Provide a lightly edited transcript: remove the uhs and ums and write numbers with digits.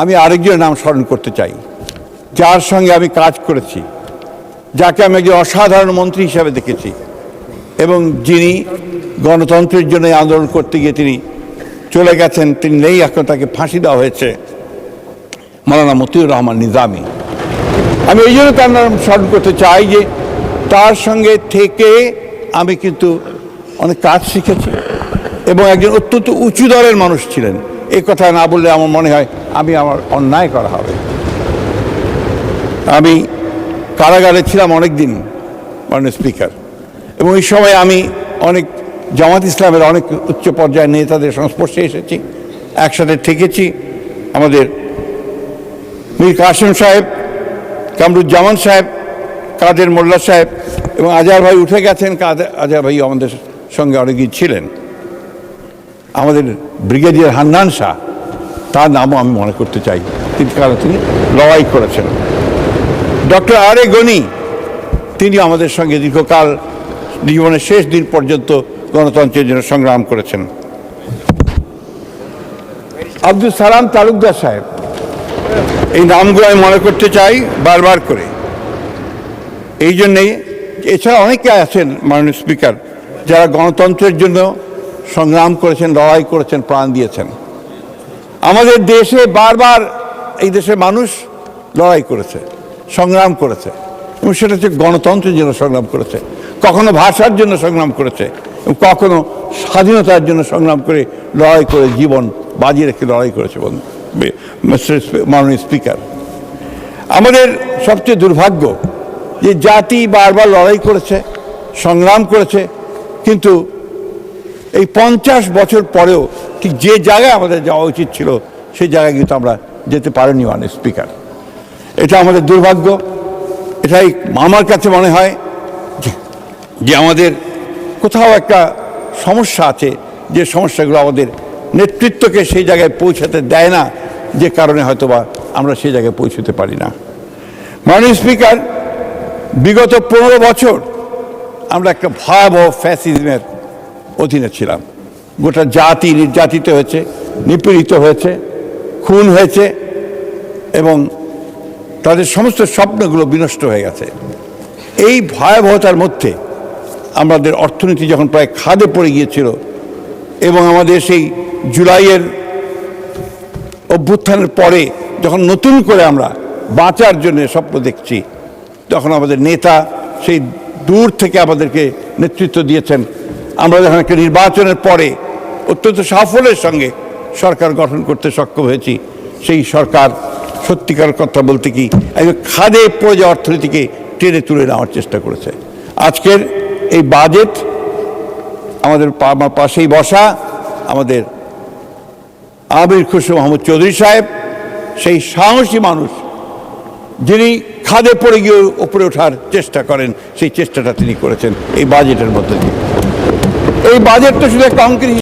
আমি আরেকজনের নাম স্মরণ করতে চাই, যার সঙ্গে আমি কাজ করেছি, যাকে আমি একজন অসাধারণ মন্ত্রী হিসাবে দেখেছি এবং যিনি গণতন্ত্রের জন্য আন্দোলন করতে গিয়ে তিনি চলে গেছেন, তিনি নেই, এখন তাকে ফাঁসি দেওয়া হয়েছে, মাওলানা মতিউর রহমান নিজামী। আমি এই জন্য তার নাম স্মরণ করতে চাই যে তার সঙ্গে থেকে আমি কিন্তু অনেক কাজ শিখেছি এবং একজন অত্যন্ত উঁচু দরের মানুষ ছিলেন। এই কথা না বললে আমার মনে হয় আমার অন্যায় করা হবে। আমি কারাগারে ছিলাম অনেক দিন, মাননীয় স্পিকার, এবং ওই সময় আমি অনেক জামাত ইসলামের অনেক উচ্চ পর্যায়ের নেতাদের সংস্পর্শে এসেছি, একসাথে থেকেছি। আমাদের মীর কাসেম সাহেব, কামরুজ্জামান সাহেব, কাদের মোল্লা সাহেব এবং আজহার ভাই উঠে গেছেন, আজহার ভাই আমাদের সঙ্গে অনেকদিন ছিলেন। আমাদের ব্রিগেডিয়ার হান্নান শাহ, তার নামও আমি মনে করতে চাই, কারণ তিনি লড়াই করেছেন। ডক্টর আর এ গনি, তিনি আমাদের সঙ্গে দীর্ঘকাল জীবনের শেষ দিন পর্যন্ত গণতন্ত্রের জন্য সংগ্রাম করেছেন। আব্দুল সালাম তালুকদার সাহেব, এই নামগুলো আমি মনে করতে চাই বারবার করে, এই জন্যেই। এছাড়া অনেকে আছেন মাননীয় স্পিকার, যারা গণতন্ত্রের জন্য সংগ্রাম করেছেন, লড়াই করেছেন, প্রাণ দিয়েছেন। আমাদের দেশে বারবার এই দেশের মানুষ লড়াই করেছে, সংগ্রাম করেছে, এবং সেটা হচ্ছে গণতন্ত্রের জন্য সংগ্রাম করেছে, কখনো ভাষার জন্য সংগ্রাম করেছে, এবং কখনো স্বাধীনতার জন্য সংগ্রাম করে লড়াই করে জীবন বাজি রেখে লড়াই করেছে। মাননীয় স্পিকার, আমাদের সবচেয়ে দুর্ভাগ্য যে জাতি বারবার লড়াই করেছে, সংগ্রাম করেছে, কিন্তু এই 50 বছর পরেও ঠিক যে জায়গায় আমাদের যাওয়া উচিত ছিল সেই জায়গায় কিন্তু আমরা যেতে পারিনি। মাননীয় স্পিকার, এটা আমাদের দুর্ভাগ্য। এটাই আমার কাছে মনে হয় যে আমাদের কোথাও একটা সমস্যা আছে, যে সমস্যাগুলো আমাদের নেতৃত্বকে সেই জায়গায় পৌঁছাতে দেয় না, যে কারণে হয়তোবা আমরা সেই জায়গায় পৌঁছতে পারি না। মাননীয় স্পিকার, বিগত 15 বছর আমরা একটা ভয়াবহ ফ্যাসিজমের অধীনে ছিলাম। গোটা জাতি নির্যাতিত হয়েছে, নিপীড়িত হয়েছে, খুন হয়েছে এবং তাদের সমস্ত স্বপ্নগুলো বিনষ্ট হয়ে গেছে। এই ভয়াবহতার মধ্যে আমাদের অর্থনীতি যখন প্রায় খাদে পড়ে গিয়েছিল এবং আমাদের সেই জুলাইয়ের অভ্যুত্থানের পরে যখন নতুন করে আমরা বাঁচার জন্য স্বপ্ন দেখছি, তখন আমাদের নেতা সেই দূর থেকে আমাদেরকে নেতৃত্ব দিয়েছেন। আমরা যখন একটা নির্বাচনের পরে অত্যন্ত সাফল্যের সঙ্গে সরকার গঠন করতে সক্ষম হয়েছি, সেই সরকার সত্যিকার কথা বলতে কি একদম খাদে পড়ে যাওয়া অর্থনীতিকে টেনে তুলে নেওয়ার চেষ্টা করেছে। আজকের এই বাজেট, আমাদের পাশেই বসা আমাদের আমির খুশরো মাহমুদ চৌধুরী সাহেব, সেই সাহসী মানুষ যিনি খাদে পড়ে গিয়ে উপরে ওঠার চেষ্টা করেন, সেই চেষ্টাটা তিনি করেছেন এই বাজেটের মধ্যে দিয়ে। এই বাজেটটা শুধু একটা অঙ্কের